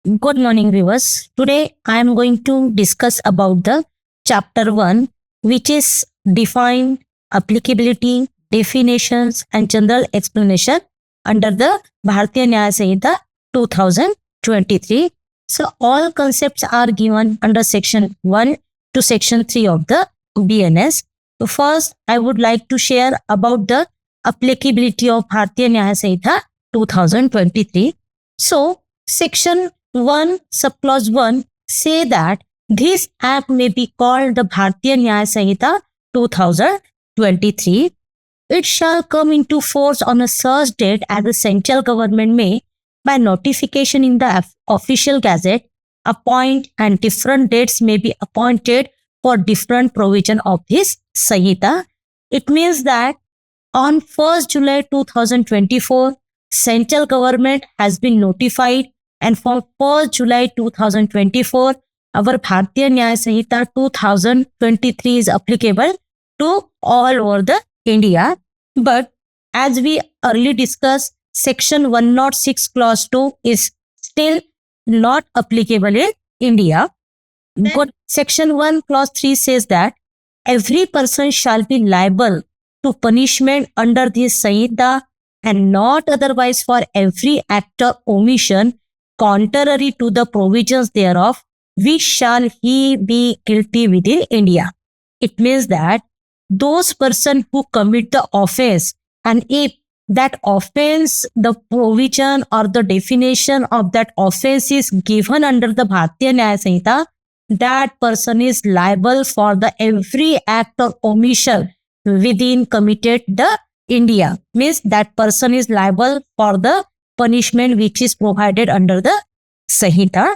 Good morning, viewers. Today I am going to discuss about the chapter 1, which is define, applicability, definitions, and general explanation under the Bharatiya Nyaya Samhita 2023. So, all concepts are given under section 1 to section 3 of the BNS. So, first, I would like to share about the applicability of Bharatiya Nyaya Samhita 2023. So, section 1 subclause 1 say that this act may be called the Bharatiya Nyaya Samhita 2023. It shall come into force on a such date as the central government may, by notification in the official gazette, appoint, and different dates may be appointed for different provision of this Samhita. It means that on 1st July 2024, central government has been notified, and from 1st July 2024, our Bharatiya Nyaya Samhita 2023 is applicable to all over the India. But as we earlier discussed, section 106 clause 2 is still not applicable in India. But section 1 clause 3 says that every person shall be liable to punishment under this Samhita and not otherwise for every act or omission contrary to the provisions thereof, which shall he be guilty within India. It means that those persons who commit the offense, and if that offense, the provision or the definition of that offense is given under the Bharatiya Nyaya Samhita, that person is liable for the every act or omission within committed the India. Means that person is liable for the punishment which is provided under the Samhita.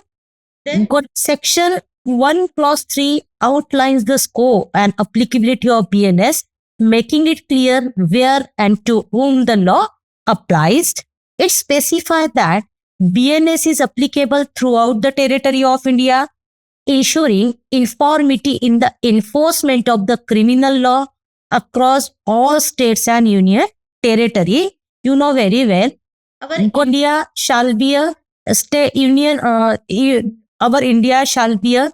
Then section 1 clause 3 outlines the scope and applicability of BNS, making it clear where and to whom the law applies. It specifies that BNS is applicable throughout the territory of India, ensuring uniformity in the enforcement of the criminal law across all states and union territory. You know very well, our India shall be a state union. Our India shall be a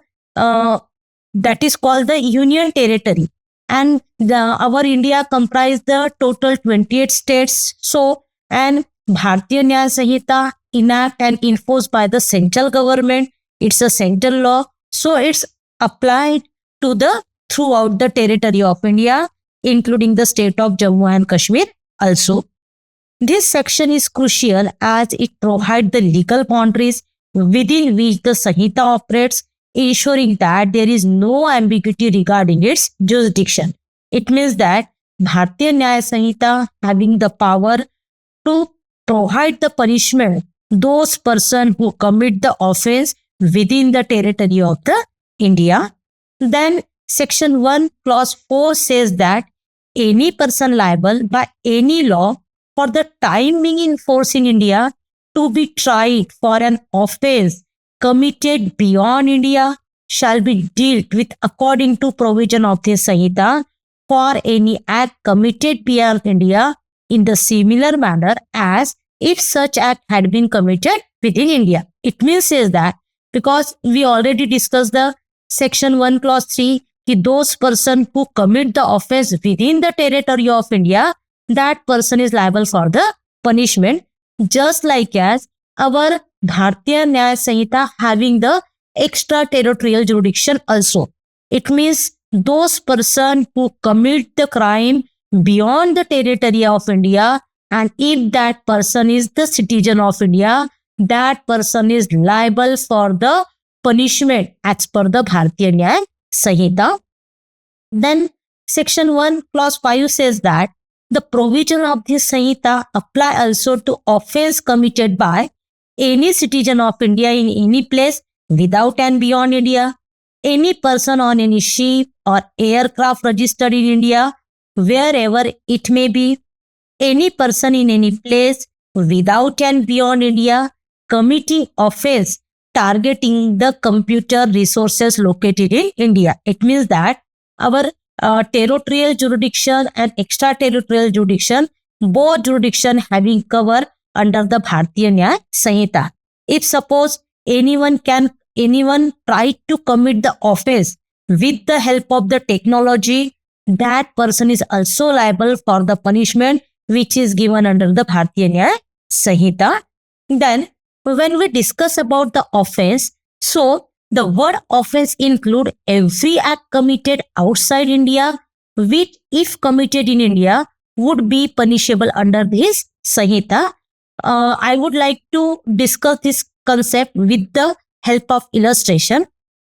that is called the union territory, and our India comprise the total 28 states. So, and Bharatiya Nyaya Samhita enact and enforced by the central government. It's a central law, so it's applied to the throughout the territory of India, including the state of Jammu and Kashmir also. This section is crucial as it provides the legal boundaries within which the Samhita operates, ensuring that there is no ambiguity regarding its jurisdiction. It means that Bharatiya Nyaya Samhita having the power to provide the punishment those persons who commit the offense within the territory of the India. Then section 1 clause 4 says that any person liable by any law for the time being in force in India to be tried for an offense committed beyond India shall be dealt with according to provision of this Samhita for any act committed beyond India in the similar manner as if such act had been committed within India. It means is that because we already discussed the section 1 clause 3, those person who commit the offense within the territory of India, that person is liable for the punishment, just like as our Bharatiya Nyaya Samhita having the extraterritorial jurisdiction also. It means those person who commit the crime beyond the territory of India, and if that person is the citizen of India, that person is liable for the punishment as per the Bharatiya Nyaya Samhita. Then section 1 clause 5 says that the provision of this Samhita apply also to offense committed by any citizen of India in any place without and beyond India, any person on any ship or aircraft registered in India, wherever it may be, any person in any place without and beyond India committing offense targeting the computer resources located in India. It means that our territorial jurisdiction and extraterritorial jurisdiction, both jurisdiction having cover under the Bharatiya Nyaya Samhita. If suppose anyone try to commit the offense with the help of the technology, that person is also liable for the punishment which is given under the Bharatiya Nyaya Sanhita. Then when we discuss about the offense, so the word offense include every act committed outside India, which if committed in India would be punishable under this Sanhita. I would like to discuss this concept with the help of illustration.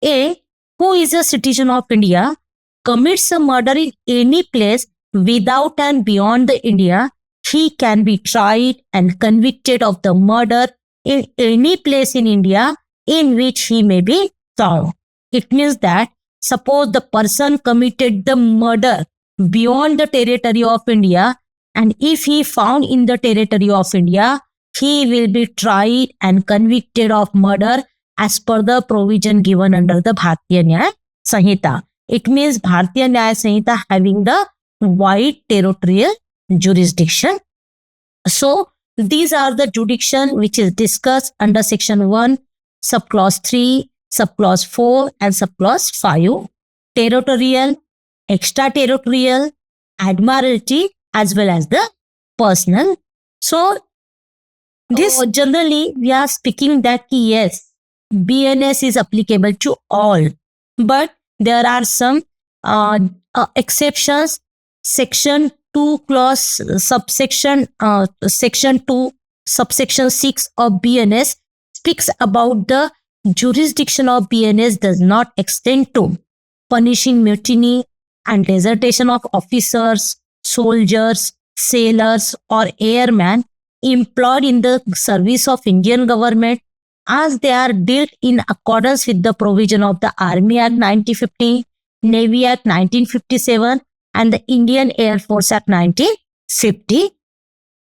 A who is a citizen of India commits a murder in any place without and beyond the India, he can be tried and convicted of the murder in any place in India in which he may be found. It means that suppose the person committed the murder beyond the territory of India, and if he found in the territory of India, he will be tried and convicted of murder as per the provision given under the Bharatiya Nyaya Sanhita. It means Bharatiya Nyaya Sanhita having the wide territorial jurisdiction. So these are the jurisdiction which is discussed under section 1, subclause 3, subclause 4 and subclause 5. Territorial, extraterritorial, admiralty as well as the personal. So this generally we are speaking that yes, BNS is applicable to all, but there are some exceptions. Section 2 clause subsection section 2 subsection 6 of BNS speaks about the jurisdiction of BNS does not extend to punishing mutiny and desertion of officers, soldiers, sailors or airmen employed in the service of Indian government as they are dealt in accordance with the provision of the Army Act 1950, Navy Act 1957 and the Indian Air Force Act 1950.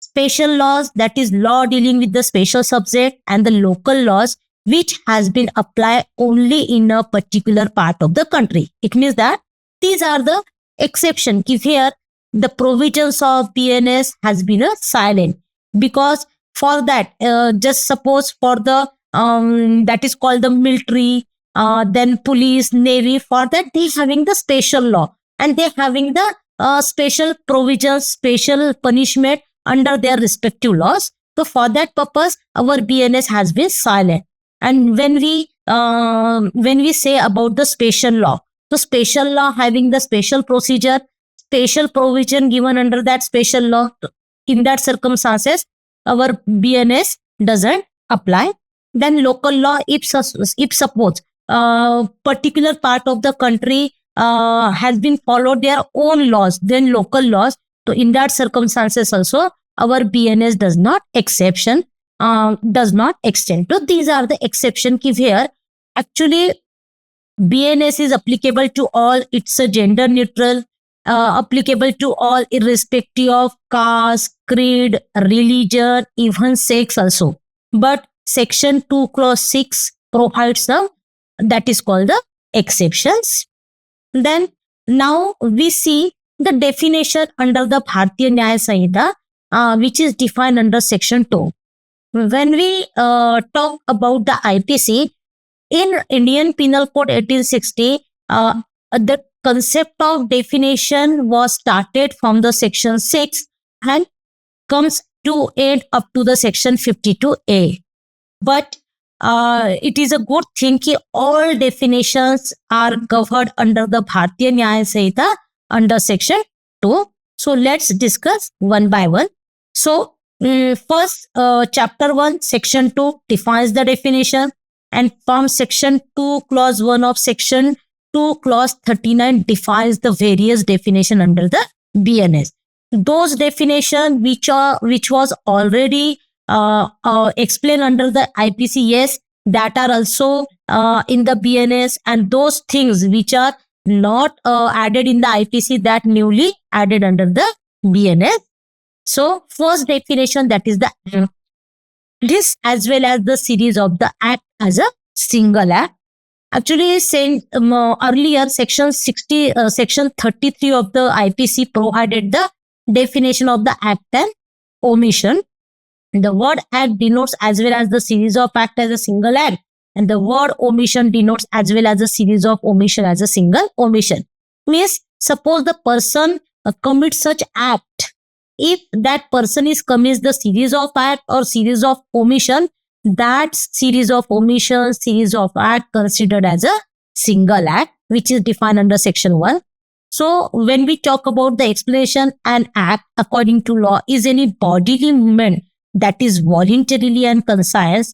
Special laws, that is law dealing with the special subject, and the local laws which has been applied only in a particular part of the country. It means that these are the exception. If here the provisions of BNS has been silent, because for that just suppose for the that is called the military, then police, navy, for that they having the special law and they having the special provisions, special punishment under their respective laws. So for that purpose our BNS has been silent. And when we say about the special law, so special law having the special procedure, special provision given under that special law, in that circumstances our BNS doesn't apply. Then local law, if suppose particular part of the country has been followed their own laws, then local laws, so in that circumstances also our BNS does not exception does not extend. So these are the exception. Here actually BNS is applicable to all. It's a gender neutral, applicable to all irrespective of caste, creed, religion, even sex also. But section 2 clause 6 provides that is called the exceptions. Then now we see the definition under the Bharatiya Nyaya Sanhita, which is defined under section 2. When we talk about the IPC, in Indian Penal Code 1860, the concept of definition was started from the section 6 and comes to end up to the section 52A. But it is a good thing that all definitions are covered under the Bharatiya Nyaya Sanhita under section 2. So let's discuss one by one. So first, chapter 1, section 2 defines the definition, and from section 2 clause 1 of section 2 clause 39 defines the various definition under the BNS. Those definition which was already explained under the IPC, yes, that are also in the BNS, and those things which are not added in the IPC that newly added under the BNS. So first definition, that is the act. This as well as the series of the act as a single act. Actually, saying earlier section 33 of the IPC provided the definition of the act and omission. The word act denotes as well as the series of act as a single act. And the word omission denotes as well as a series of omission as a single omission. Means suppose the person commits such act. If that person is commits the series of act or series of omission, that series of omission, series of act considered as a single act, which is defined under section 1. So when we talk about the explanation, an act according to law is any bodily movement that is voluntarily and conscious.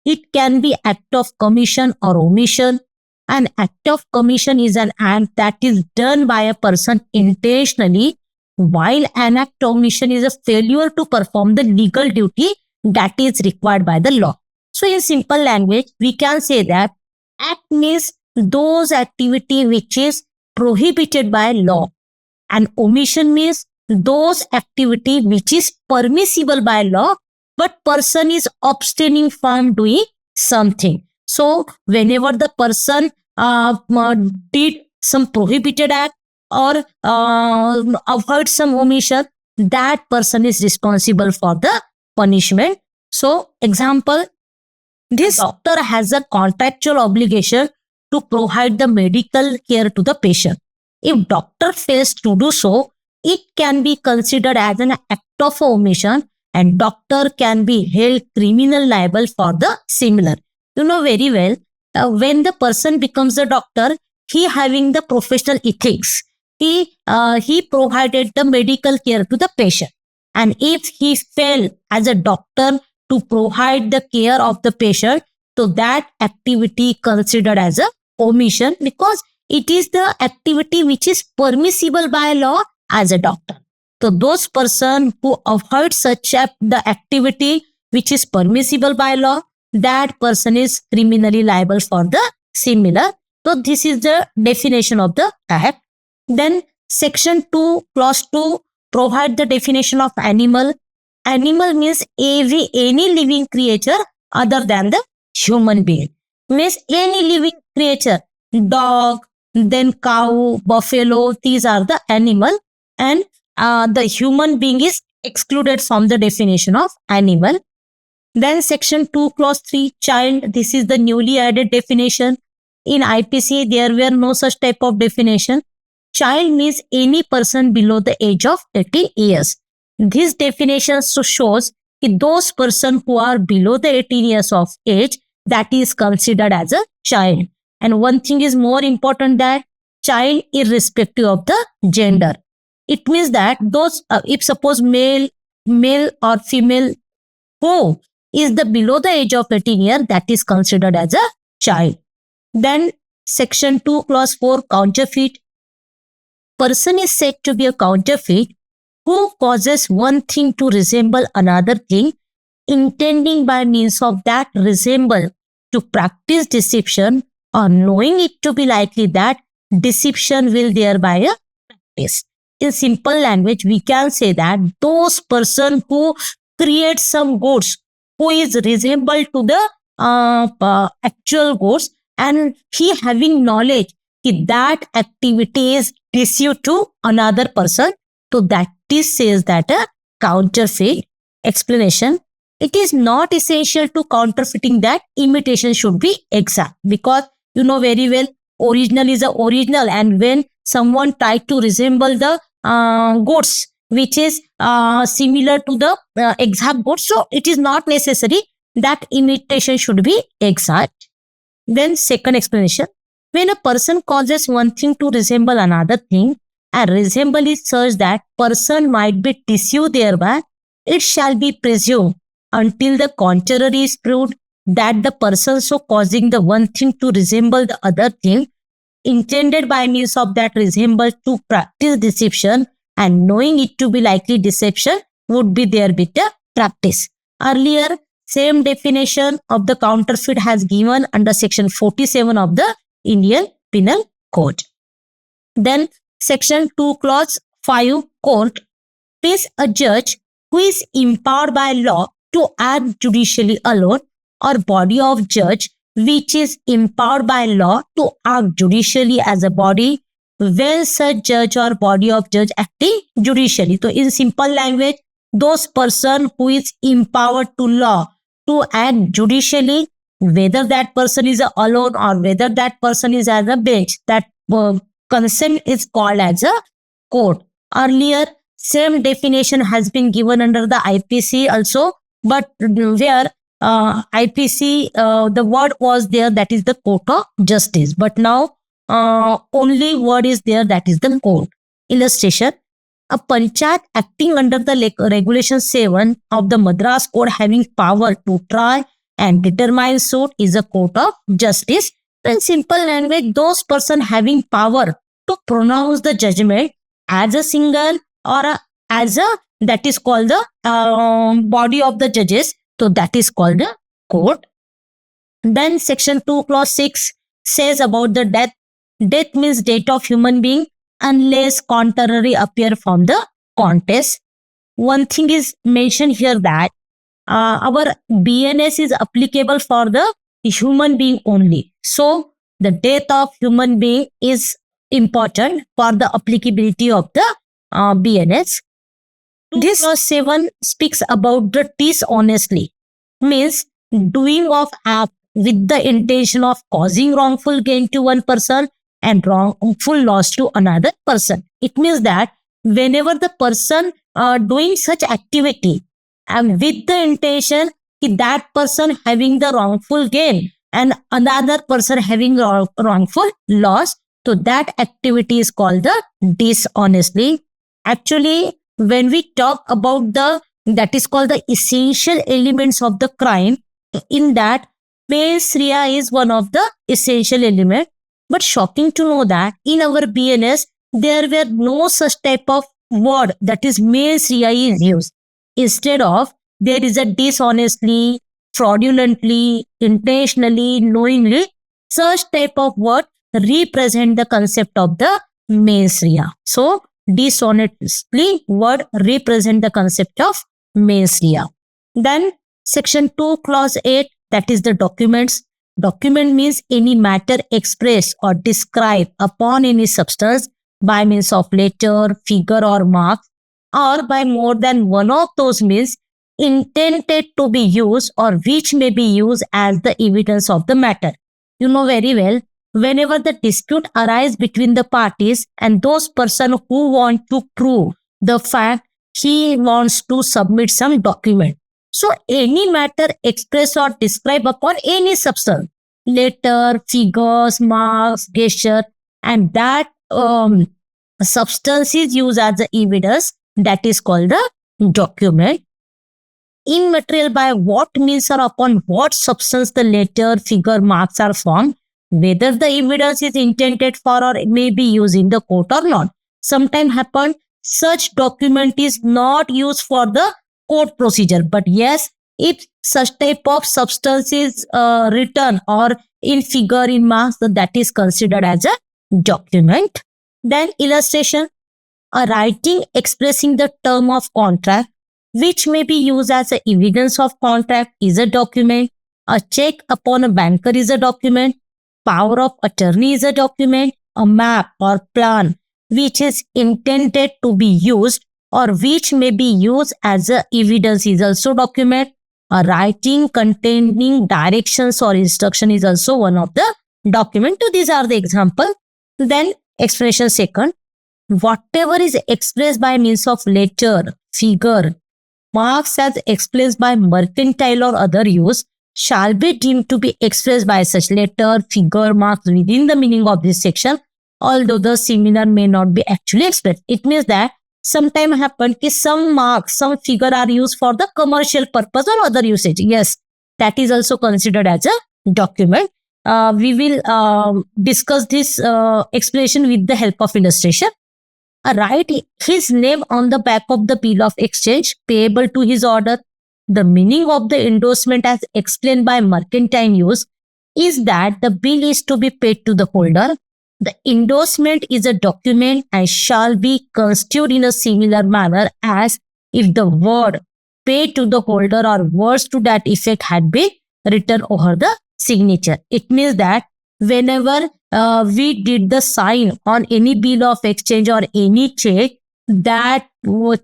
It can be act of commission or omission. An act of commission is an act that is done by a person intentionally, while an act of omission is a failure to perform the legal duty that is required by the law. So in simple language, we can say that act means those activity which is prohibited by law, and omission means those activity which is permissible by law, but person is abstaining from doing something. So whenever the person did some prohibited act or avoid some omission, that person is responsible for the punishment. So example, this doctor has a contractual obligation to provide the medical care to the patient. If doctor fails to do so, it can be considered as an act of omission, and doctor can be held criminal liable for the similar. You know very well, when the person becomes a doctor, he having the professional ethics. He provided the medical care to the patient. And if he failed as a doctor to provide the care of the patient, so that activity considered as a omission, because it is the activity which is permissible by law as a doctor. So those person who avoid such the activity which is permissible by law, that person is criminally liable for the similar. So this is the definition of the act. Then section 2 clause 2 provide the definition of animal. Animal means any living creature other than the human being. Means any living creature, dog, then cow, buffalo, these are the animal, and the human being is excluded from the definition of animal. Then section 2 clause 3 child, this is the newly added definition. In IPC there were no such type of definition. Child means any person below the age of 18 years. This definition shows that those persons who are below the 18 years of age, that is considered as a child. And one thing is more important, that child irrespective of the gender. It means that those, if suppose male or female who is the below the age of 18 years, that is considered as a child. Then section 2 clause 4 counterfeit. Person is said to be a counterfeit who causes one thing to resemble another thing, intending by means of that resemble to practice deception, or knowing it to be likely that deception will thereby practice. In simple language, we can say that those person who create some goods who is resemble to the actual goods, and he having knowledge that activity is deceive to another person, so that this says that a counterfeit. Explanation: it is not essential to counterfeiting that imitation should be exact, because you know very well original is a original, and when someone tries to resemble the goods which is similar to the exact goods, so it is not necessary that imitation should be exact. Then second explanation: when a person causes one thing to resemble another thing, and resemble is such that person might be deceived thereby, it shall be presumed until the contrary is proved that the person so causing the one thing to resemble the other thing intended by means of that resemble to practice deception, and knowing it to be likely deception would be thereby the practice. Earlier, same definition of the counterfeit has given under section 47 of the Indian Penal Code. Then section 2 clause 5 court is a judge who is empowered by law to act judicially alone, or body of judge which is empowered by law to act judicially as a body, when such judge or body of judge acting judicially. So in simple language, those person who is empowered to law to act judicially, whether that person is alone or whether that person is as a bench, that consent is called as a court. Earlier, same definition has been given under the IPC also, but where IPC, the word was there, that is the court of justice. But now, only word is there, that is the court. Illustration: a panchayat acting under the regulation 7 of the Madras Code having power to try and determine suit is a court of justice. In simple language, those person having power to pronounce the judgment as a single or as a, that is called the body of the judges. So that is called the court. Then section 2 clause 6 says about the death. Death means death of human being unless contrary appear from the contest. One thing is mentioned here that our BNS is applicable for the human being only. So the death of human being is important for the applicability of the BNS. This clause 7 speaks about the dishonestly, means doing of act with the intention of causing wrongful gain to one person and wrongful loss to another person. It means that whenever the person doing such activity and with the intention that person having the wrongful gain and another person having wrongful loss, so that activity is called the dishonestly. Actually, when we talk about the, that is called the essential elements of the crime, in that mens rea is one of the essential elements. But shocking to know that in our BNS, there were no such type of word, that is mens rea is used. Instead of, there is a dishonestly, fraudulently, intentionally, knowingly, such type of word represent the concept of the mens rea. So dishonestly word represent the concept of mens rea. Then section 2 clause 8, that is the documents. Document means any matter expressed or described upon any substance by means of letter, figure or mark, or by more than one of those means intended to be used or which may be used as the evidence of the matter. You know very well, whenever the dispute arises between the parties and those person who want to prove the fact, he wants to submit some document. So any matter expressed or described upon any substance, letter, figures, marks, gesture, and that substance is used as the evidence, that is called the document. Immaterial by what means or upon what substance the letter, figure, marks are formed, whether the evidence is intended for or may be used in the court or not. Sometimes happen such document is not used for the court procedure, but yes, if such type of substance is written or in figure, in marks, that is considered as a document. Then illustration: a writing expressing the term of contract which may be used as a evidence of contract is a document. A check upon a banker is a document. Power of attorney is a document. A map or plan which is intended to be used or which may be used as a evidence is also document. A writing containing directions or instruction is also one of the document. So these are the example. Then explanation second: whatever is expressed by means of letter, figure, marks as expressed by mercantile or other use shall be deemed to be expressed by such letter, figure, marks within the meaning of this section, although the similar may not be actually expressed. It means that sometime happen that some marks, some figure are used for the commercial purpose or other usage. Yes, that is also considered as a document. We will discuss this explanation with the help of illustration. Write his name on the back of the bill of exchange payable to his order. The meaning of the endorsement as explained by mercantile use is that the bill is to be paid to the holder. The endorsement is a document and shall be construed in a similar manner as if the word paid to the holder or words to that effect had been written over the signature. It means that whenever we did the sign on any bill of exchange or any check, that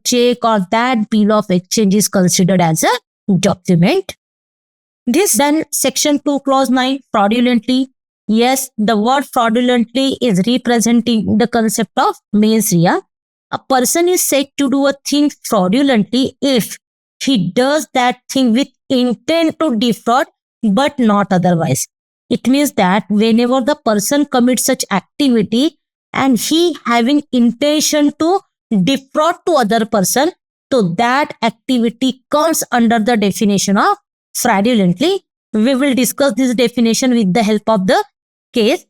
check or that bill of exchange is considered as a document. This then section 2 clause 9 fraudulently. Yes, the word fraudulently is representing the concept of mens rea. A person is said to do a thing fraudulently if he does that thing with intent to defraud but not otherwise. It means that whenever the person commits such activity and he having intention to defraud to other person, so that activity comes under the definition of fraudulently. We will discuss this definition with the help of the case.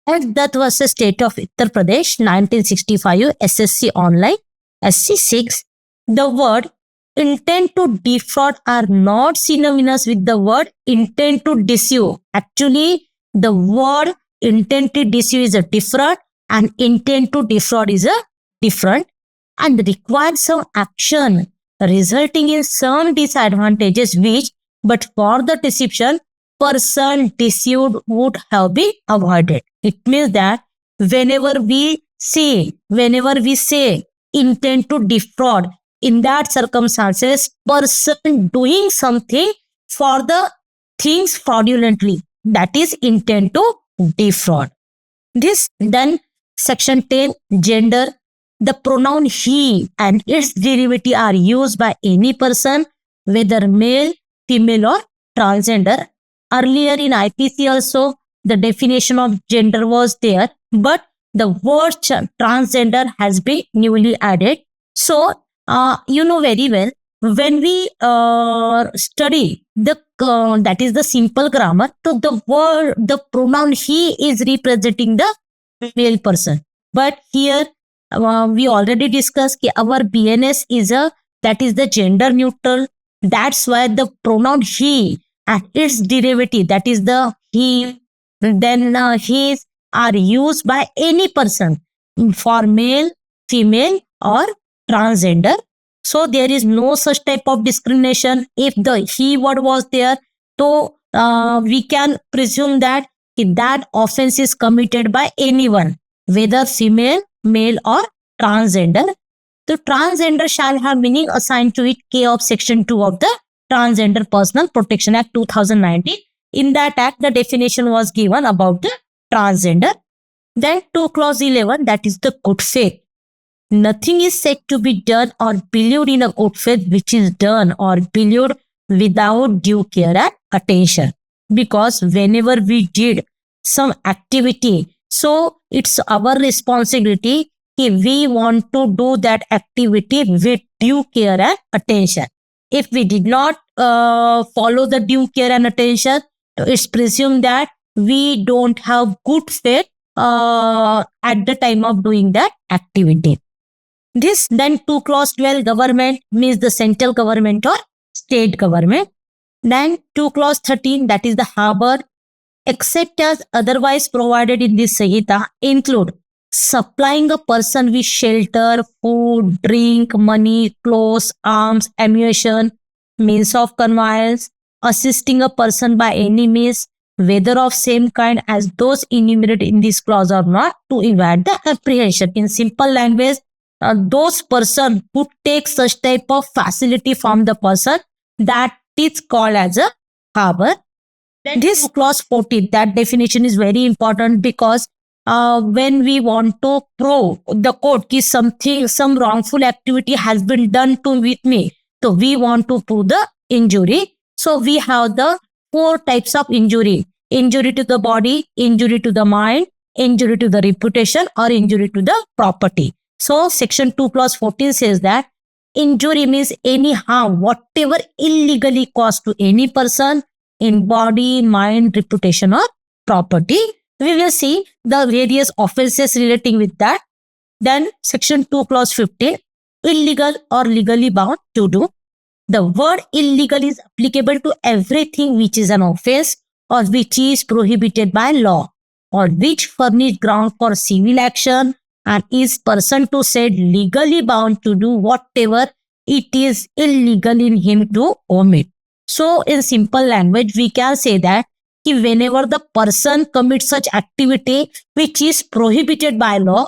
And that was the state of Uttar Pradesh, 1965, SSC online, SC6. The word intent to defraud are not synonymous with the word intent to deceive. Actually, the word intent to deceive is a different and intent to defraud is a different and requires some action resulting in some disadvantages which, but for the deception, person deceived would have been avoided. It means that whenever we say intent to defraud, in that circumstances, person doing something for the things fraudulently, that is intent to defraud. This then section 10 gender. The pronoun he and its derivative are used by any person, whether male, female, or transgender. Earlier in IPC also, the definition of gender was there, but the word transgender has been newly added. So, you know very well, when we study the that is the simple grammar, so the pronoun he is representing the male person. But here we already discussed that our BNS is that is the gender neutral. That's why the pronoun he and its derivative, that is the he, then his, are used by any person for male, female, or transgender. So there is no such type of discrimination. If the he word was there, so we can presume that that offense is committed by anyone, whether female, male, or transgender. The transgender shall have meaning assigned to it K of section 2 of the Transgender Personal Protection Act 2019. In that act, the definition was given about the transgender. Then 2 clause 11, that is the good faith. Nothing is said to be done or believed in a good faith which is done or believed without due care and attention. Because whenever we did some activity, so it's our responsibility if we want to do that activity with due care and attention. If we did not follow the due care and attention, it's presumed that we don't have good faith at the time of doing that activity. This then 2 clause 12 government means the central government or state government. Then 2 clause 13, that is the harbor, except as otherwise provided in this Sanhita, include supplying a person with shelter, food, drink, money, clothes, arms, ammunition, means of conveyance, assisting a person by any means, whether of same kind as those enumerated in this clause or not, to evade the apprehension. In simple language, those person who take such type of facility from the person, that is called as a harbor. Then this clause 14, that definition is very important because when we want to prove the court that some wrongful activity has been done to with me, so we want to prove the injury. So we have the 4 types of injury: injury to the body, injury to the mind, injury to the reputation, or injury to the property. So section 2 clause 14 says that injury means any harm, whatever illegally caused to any person in body, mind, reputation, or property. We will see the various offenses relating with that. Then section 2 clause 15, illegal or legally bound to do. The word illegal is applicable to everything which is an offense or which is prohibited by law or which furnish ground for civil action and is person to said legally bound to do whatever it is illegal in him to omit. So in simple language, we can say that whenever the person commits such activity which is prohibited by law,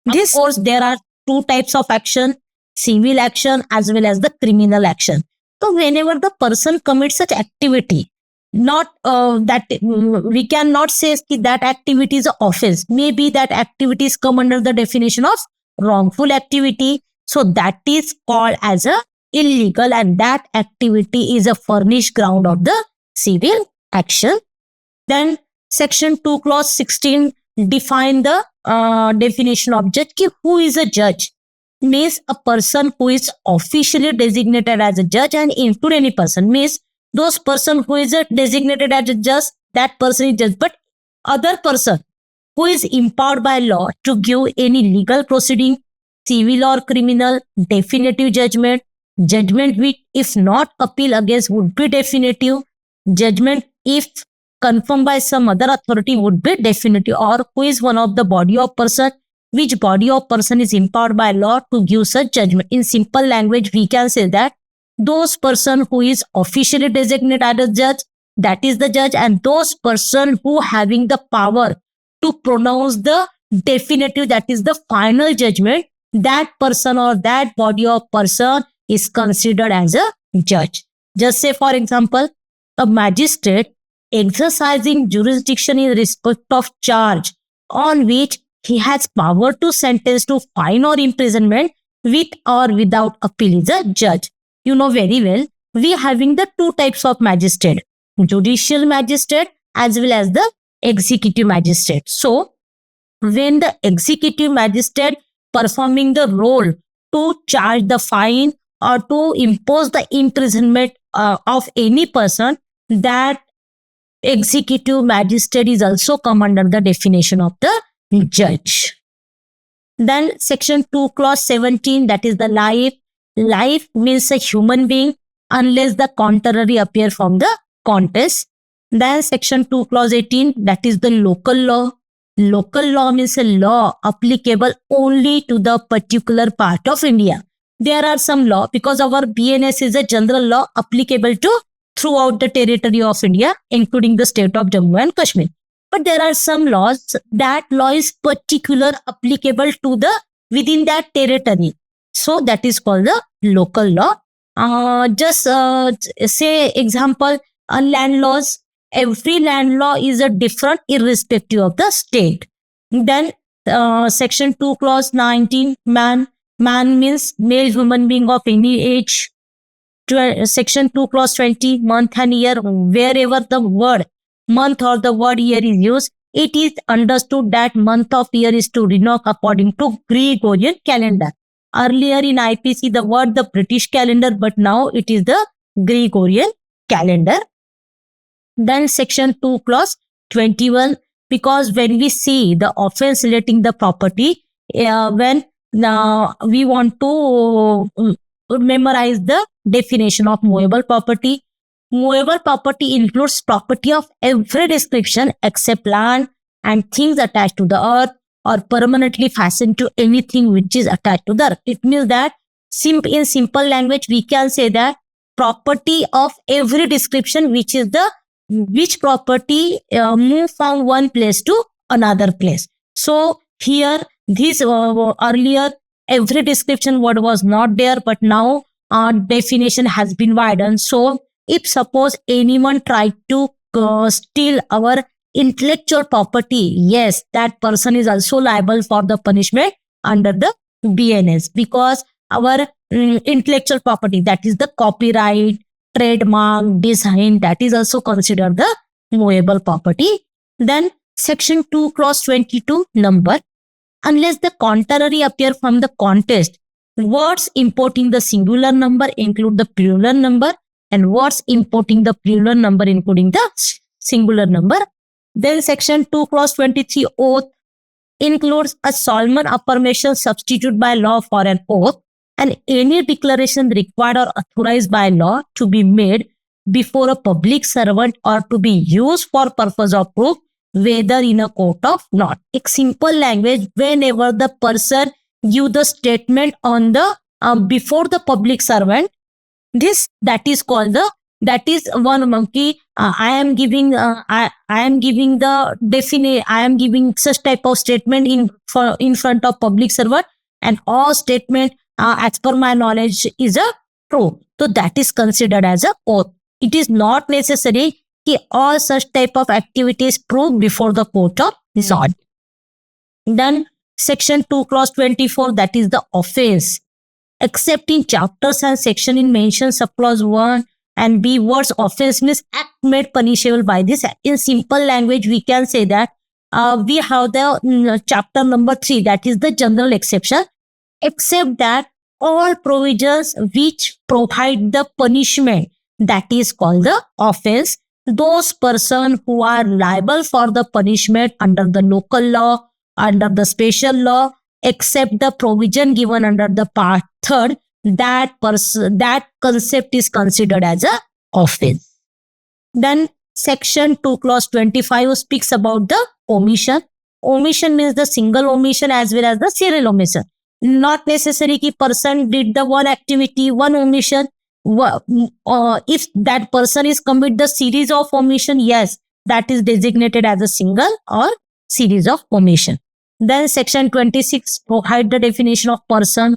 of course there are 2 types of action, civil action as well as the criminal action. So whenever the person commits such activity not that we cannot say that activity is an offense. Maybe that activities come under the definition of wrongful activity. So that is called as a illegal, and that activity is a furnished ground of the civil action. Then section 2 clause 16 define the definition of judge. Who is a judge? Means a person who is officially designated as a judge, and include any person. Means those person who is designated as a judge, that person is judge. But other person who is empowered by law to give any legal proceeding, civil or criminal, definitive judgment, judgment which if not appeal against would be definitive, judgment if confirmed by some other authority would be definitive, or who is one of the body of person, which body of person is empowered by law to give such judgment. In simple language, we can say that those person who is officially designated as a judge, that is the judge, and those person who having the power to pronounce the definitive, that is the final judgment, that person or that body of person is considered as a judge. Just say, for example, a magistrate exercising jurisdiction in respect of charge on which he has power to sentence to fine or imprisonment with or without appeal is a judge. You know very well, we are having the two types of magistrate, judicial magistrate as well as the executive magistrate. So, when the executive magistrate performing the role to charge the fine or to impose the imprisonment of any person, that executive magistrate is also come under the definition of the judge. Then section 2 clause 17, that is the life. Life means a human being unless the contrary appear from the contest. Then section 2 clause 18, that is the local law. Local law means a law applicable only to the particular part of India. There are some law, because our BNS is a general law applicable to throughout the territory of India, including the state of Jammu and Kashmir. But there are some laws, that law is particular applicable to the within that territory. So that is called the local law. Just say example, land laws. Every land law is a different irrespective of the state. Then section 2 clause 19, man. Man means male human being of any age. Section 2 clause 20, month and year. Wherever the word month or the word year is used, it is understood that month of year is to denote according to Gregorian calendar. Earlier in IPC, the word the British calendar, but now it is the Gregorian calendar. Then section 2 clause 21, because when we see the offense relating the property, when we want to memorize the definition of movable property. Movable property includes property of every description except land and things attached to the earth or permanently fastened to anything which is attached to the earth. It means that in simple language, we can say that property of every description, which property move from one place to another place. So here, this earlier every description word was not there, but now our definition has been widened. So if suppose anyone tried to steal our intellectual property, yes, that person is also liable for the punishment under the BNS, because our intellectual property, that is the copyright, trademark, design, that is also considered the movable property. Then section 2 clause 22, number. Unless the contrary appear from the context, words importing the singular number include the plural number, and words importing the plural number including the singular number. Then section 2 clause 23, oath, includes a solemn affirmation substituted by law for an oath, and any declaration required or authorized by law to be made before a public servant or to be used for purpose of proof, whether in a court of law. In simple language, whenever the person give the statement on the before the public servant, that is called the, that is one monkey. I am giving the definition. I am giving such type of statement in front of public servant, and all statement as per my knowledge is a true. So that is considered as a oath. It is not necessary कि all such type of activities proved before the court of law. Then section 2 clause 24, that is the offense. Except in chapters and section in mentions of clause 1 and B words, offense means act made punishable by this. In simple language, we can say that we have the chapter number 3, that is the general exception, except that all provisions which provide the punishment, that is called the offense, those persons who are liable for the punishment under the local law, under the special law, except the provision given under the part 3rd, that concept is considered as a offense. Then section 2 clause 25 speaks about the omission. Omission means the single omission as well as the serial omission. Not necessary कि person did the one activity, one omission. If that person is commit the series of omission, yes, that is designated as a single or series of omission. Then section 26 provide the definition of person.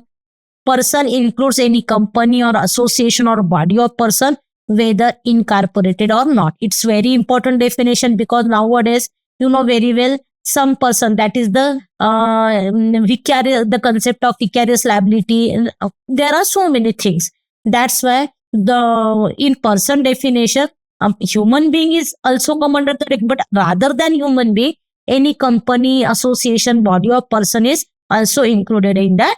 Person includes any company or association or body of person, whether incorporated or not. It's very important definition because nowadays, you know very well, some person, that is the vicarious, the concept of vicarious liability. There are so many things. That's why the in person definition, human being is also come under the, but rather than human being, any company, association, body or person is also included in that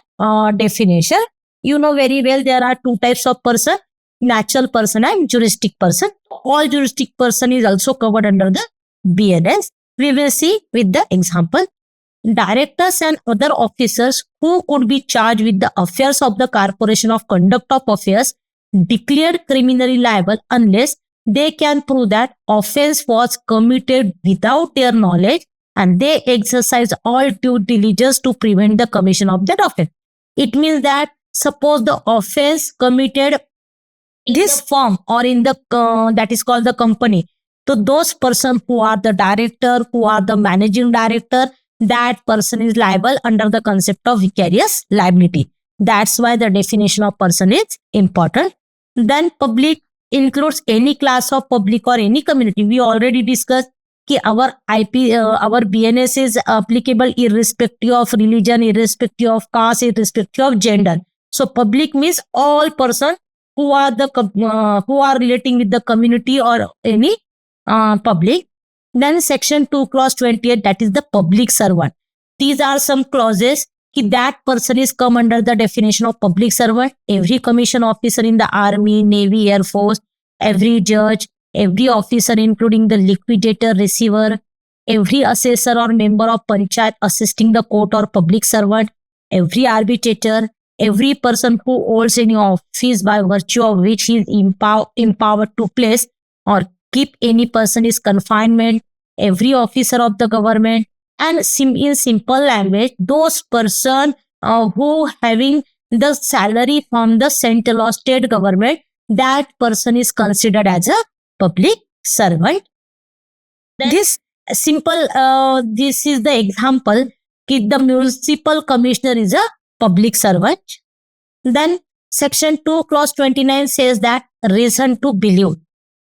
definition. You know very well there are two types of person, natural person and juristic person. All juristic person is also covered under the BNS. We will see with the example. Directors and other officers who could be charged with the affairs of the corporation of conduct of affairs declared criminally liable unless they can prove that offense was committed without their knowledge and they exercise all due diligence to prevent the commission of that offense. It means that suppose the offense committed in this firm or in the that is called the company. So those person who are the director, who are the managing director, that person is liable under the concept of vicarious liability. That's why the definition of person is important. Then public includes any class of public or any community. We already discussed that our BNS is applicable irrespective of religion, irrespective of caste, irrespective of gender. So public means all persons who are relating with the community or any public. Then section 2 clause 28, that is the public servant. These are some clauses that person is come under the definition of public servant. Every commission officer in the army, navy, air force, every judge, every officer including the liquidator, receiver, every assessor or member of panchayat assisting the court or public servant, every arbitrator, every person who holds any office by virtue of which he is empowered to place or keep any person is confinement, every officer of the government, and in simple language, those person who having the salary from the central or state government, that person is considered as a public servant. This simple, this is the example, the municipal commissioner is a public servant. Then section 2 clause 29 says that reason to believe.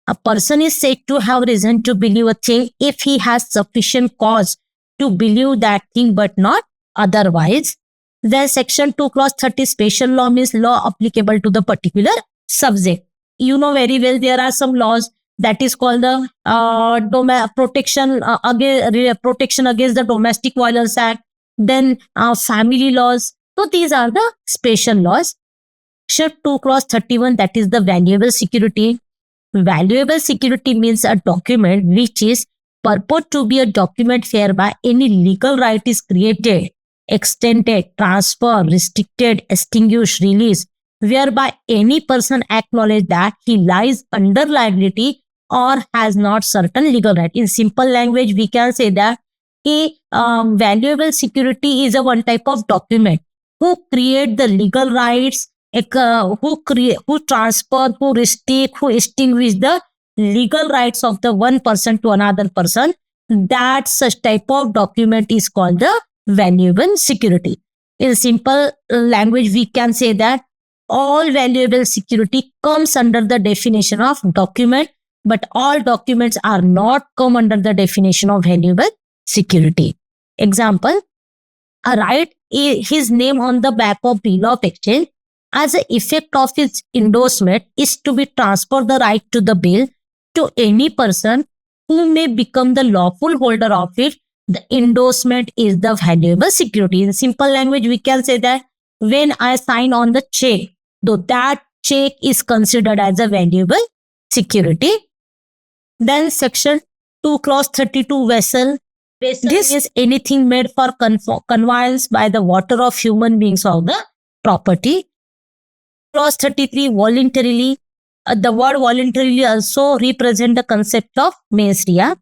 A person is said to have reason to believe a thing if he has sufficient cause to believe that thing but not otherwise. Then section 2 clause 30 special law means law applicable to the particular subject. You know very well there are some laws that is called the protection against the Domestic Violence Act. Then family laws. So these are the special laws. Section 2 clause 31, that is the valuable security. Valuable security means a document which is purport to be a document whereby any legal right is created, extended, transferred, restricted, extinguished, released, whereby any person acknowledges that he lies under liability or has not certain legal right. In simple language, we can say that a valuable security is a one type of document who create the legal rights, who transfer, who restrict, who extinguish the legal rights of the one person to another person. That such type of document is called the valuable security. In simple language, we can say that all valuable security comes under the definition of document but all documents are not come under the definition of valuable security. Example, a write his name on the back of bill of exchange as an effect of his endorsement is to be transferred the right to the bill to any person who may become the lawful holder of it. The endorsement is the valuable security. In simple language, we can say that when I sign on the check, though that check is considered as a valuable security. Then section 2 clause 32 vessel. This is anything made for conveyance by the water of human beings of the property. Clause 33 voluntarily. The word voluntarily also represent the concept of mens rea.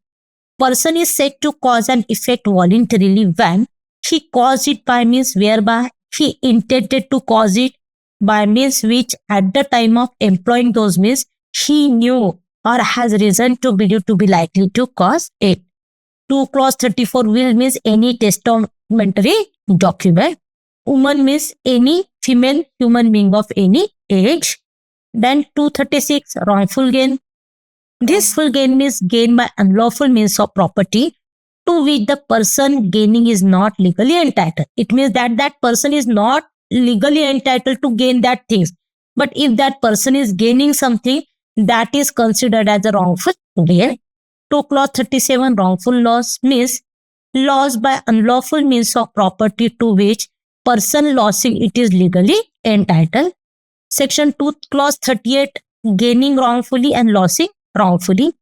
Person is said to cause an effect voluntarily when he caused it by means whereby he intended to cause it, by means which at the time of employing those means he knew or has reason to believe to be likely to cause it. 2 clause 34 will means any testamentary document. Woman means any female human being of any age. Then 236 wrongful gain. This full gain means gain by unlawful means of property to which the person gaining is not legally entitled. It means that that person is not legally entitled to gain that things. But if that person is gaining something, that is considered as a wrongful gain. 2 clause 37 wrongful loss means loss by unlawful means of property to which person losing it is legally entitled. Section 2 clause 38 gaining wrongfully and losing wrongfully.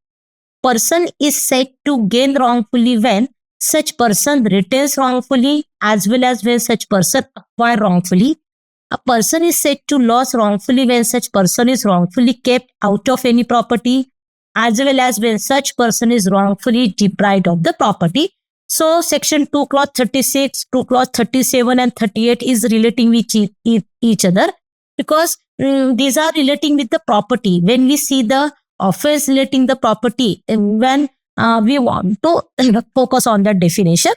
Person is said to gain wrongfully when such person retains wrongfully as well as when such person acquire wrongfully. A person is said to lose wrongfully when such person is wrongfully kept out of any property as well as when such person is wrongfully deprived of the property. So section 2 clause 36, 2 clause 37 and 38 is relating with each other because these are relating with the property. When we see the offense relating the property, when we want to focus on the definition.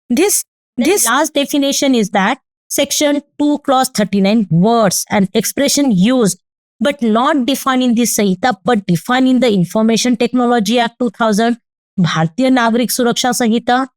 This last definition is that section 2 clause 39 words and expression used but not defined in this Sahita but defined in the Information Technology Act 2000, Bharatiya Nagrik Suraksha Sahita,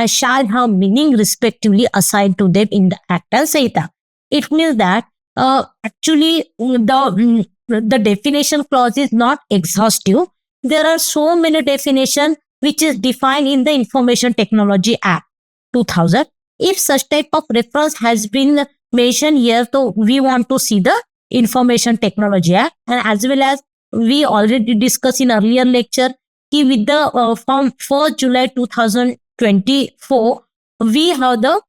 shall have meaning respectively assigned to them in the Act and Sahita. It means that actually the definition clause is not exhaustive. There are so many definitions which is defined in the Information Technology Act 2000. If such type of reference has been mentioned here, so we want to see the Information Technology Act, and as well as we already discussed in earlier lecture, with the from 1st July 2024, we have the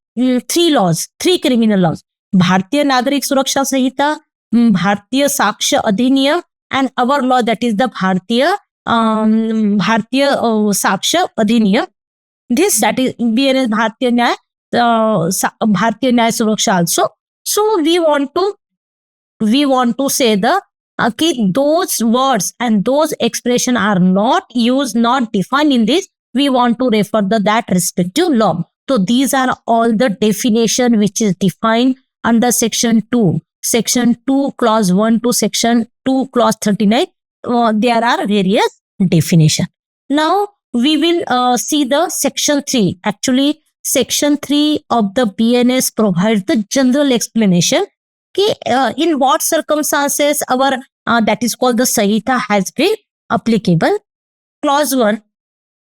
three criminal laws: Bharatiya Nagrik Suraksha Sahita, Bharatiya Saksha Adhiniyam, and our law, that is the Bharatiya Saksha Adhiniyam. This, that is BNS Bharatiya Nyaya Suraksha also. So we want to say the those words and those expression are not used, not defined in this. We want to refer to that respective law. So these are all the definition which is defined under section 2. Section 2 clause 1 to section 2 clause 39. There are various definition. Now we will see the section 3. Actually, section 3 of the BNS provides the general explanation in what circumstances our that is called the Sahita has been applicable. Clause 1.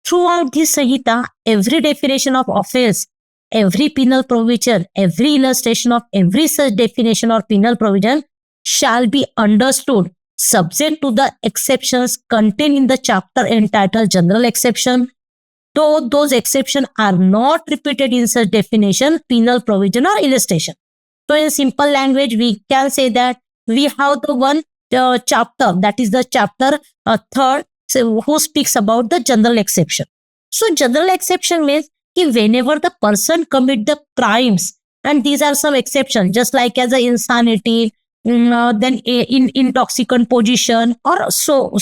Throughout this Sahita, every definition of offense, every penal provision, every illustration of every such definition or penal provision shall be understood subject to the exceptions contained in the chapter entitled General Exception, though those exceptions are not repeated in such definition, penal provision or illustration. So in simple language, we can say that we have the one chapter, that is the chapter 3rd, so who speaks about the general exception. So general exception means whenever the person commit the crimes, and these are some exceptions, just like as a insanity, then in intoxicant position, or so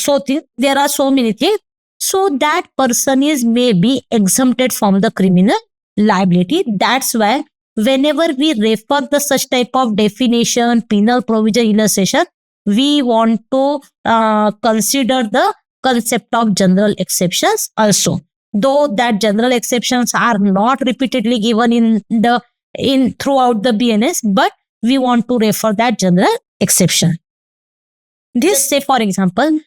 there are so many things. So that person is maybe exempted from the criminal liability. That's why whenever we refer the such type of definition, penal provision, illustration, we want to consider the concept of general exceptions also. Though that general exceptions are not repeatedly given in throughout the BNS, but we want to refer that general exception. This, say for example,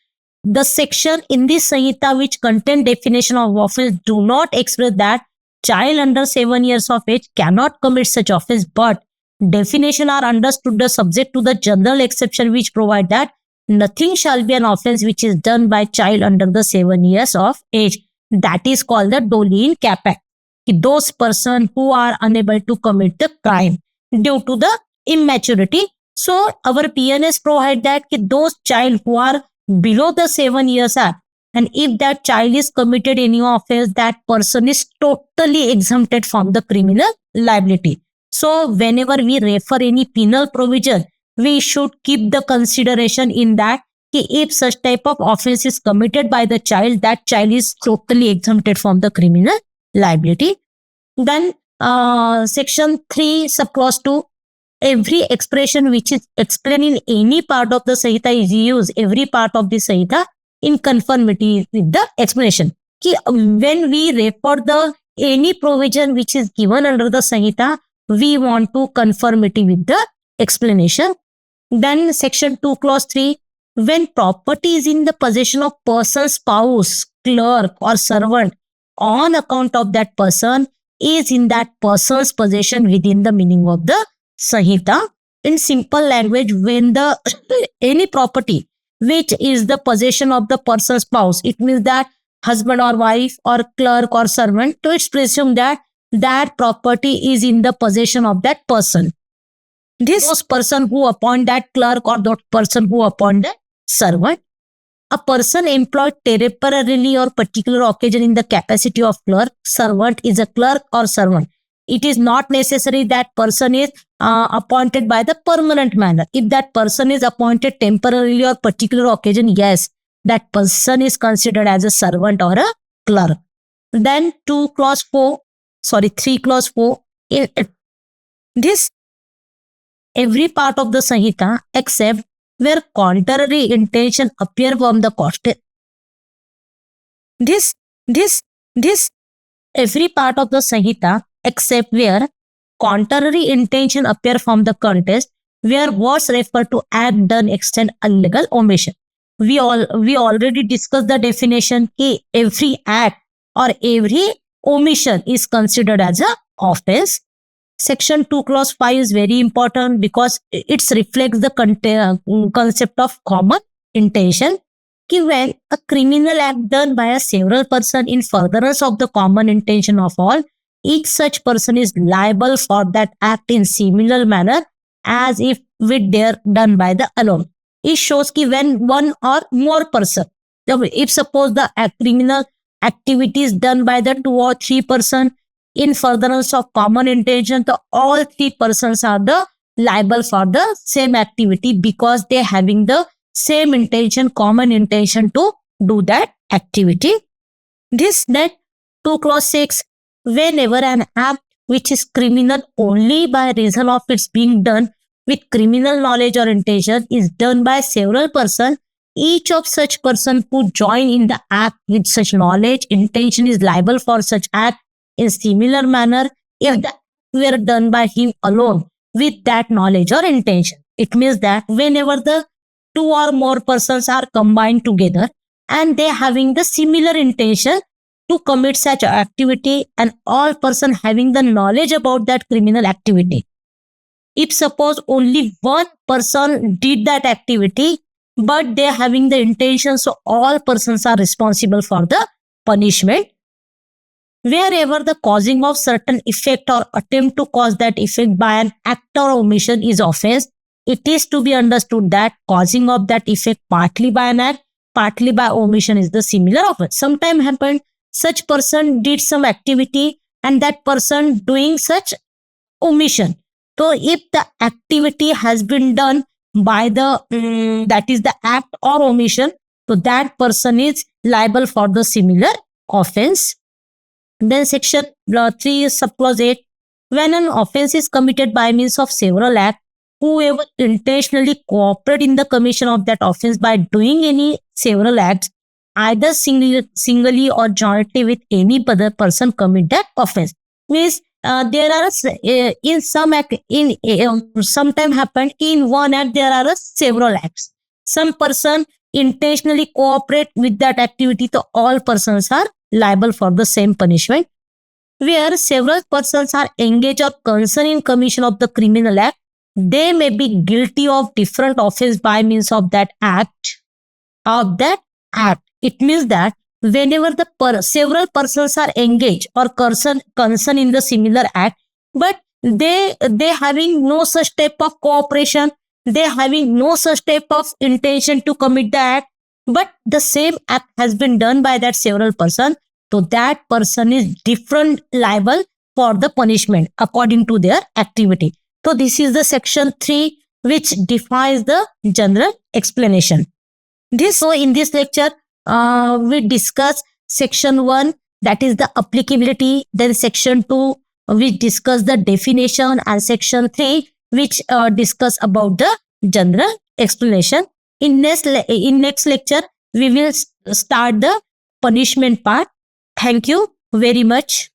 the section in this Sanhita which contain definition of offense do not express that child under 7 years of age cannot commit such offense, but definition are understood the subject to the general exception which provide that nothing shall be an offense which is done by child under the 7 years of age. That is called the Dolin Capac. Those person who are unable to commit the crime due to the immaturity. So our PNS provide that those child who are below the 7 years are, and if that child is committed any offense, that person is totally exempted from the criminal liability. So whenever we refer any penal provision, we should keep the consideration in that if such type of offense is committed by the child, that child is totally exempted from the criminal liability. Then section 3 subclause 2, every expression which is explained in any part of the Sanhita is used, every part of the Sanhita in conformity with the explanation. When we refer the any provision which is given under the Sanhita, we want to conformity with the explanation. Then section 2 clause 3, when property is in the possession of person, spouse, clerk or servant on account of that person is in that person's possession within the meaning of the Sanhita. In simple language, when the any property which is the possession of the person's spouse, it means that husband or wife or clerk or servant, so it's presumed that that property is in the possession of that person. This person who appoint that clerk or that person who appoint that servant, a person employed temporarily or particular occasion in the capacity of clerk, servant is a clerk or servant. It is not necessary that person is appointed by the permanent manner. If that person is appointed temporarily or particular occasion, yes, that person is considered as a servant or a clerk. Then 3 clause 4, this every part of the Sanhita except where contrary intention appear from the context. This every part of the Sanhita except where contrary intention appear from the context, where words refer to act done extend illegal omission. We already discussed the definition that every act or every omission is considered as a offense. Section 2 clause 5 is very important because it reflects the concept of common intention. When a criminal act done by a several person in furtherance of the common intention of all, each such person is liable for that act in similar manner as if it were done by the alone. It shows that when one or more person, if suppose the criminal activity is done by the 2 or 3 person in furtherance of common intention, so all 3 persons are the liable for the same activity because they having the same intention, common intention to do that activity. Then 2 clause 6, whenever an act which is criminal only by reason of its being done with criminal knowledge or intention is done by several persons, each of such person who join in the act with such knowledge, intention is liable for such act in similar manner if that were done by him alone with that knowledge or intention. It means that whenever the 2 or more persons are combined together and they having the similar intention to commit such activity and all person having the knowledge about that criminal activity. If suppose only one person did that activity but they having the intention, so all persons are responsible for the punishment. Wherever the causing of certain effect or attempt to cause that effect by an act or omission is offense, it is to be understood that causing of that effect partly by an act, partly by omission is the similar offense. Sometimes happened such person did some activity and that person doing such omission. So if the activity has been done by the that is the act or omission, so that person is liable for the similar offense. Then section 3 subclause 8, when an offense is committed by means of several acts, whoever intentionally cooperate in the commission of that offense by doing any several acts either singly or jointly with any other person commit that offense. Means there are in some act in sometime happened in one act there are several acts. Some person intentionally cooperate with that activity, so all persons are liable for the same punishment. Where several persons are engaged or concerned in commission of the criminal act, they may be guilty of different offense by means of that act. It means that whenever the several persons are engaged or concerned in the similar act, but they having no such type of cooperation, they having no such type of intention to commit the act, but the same act has been done by that several person, so that person is different liable for the punishment according to their activity. So this is the section 3 which defines the general explanation. So in this lecture, we discuss section 1, that is the applicability, then section 2, which discuss the definition, and section 3, which discuss about the general explanation. In next lecture, we will start the punishment part. Thank you very much.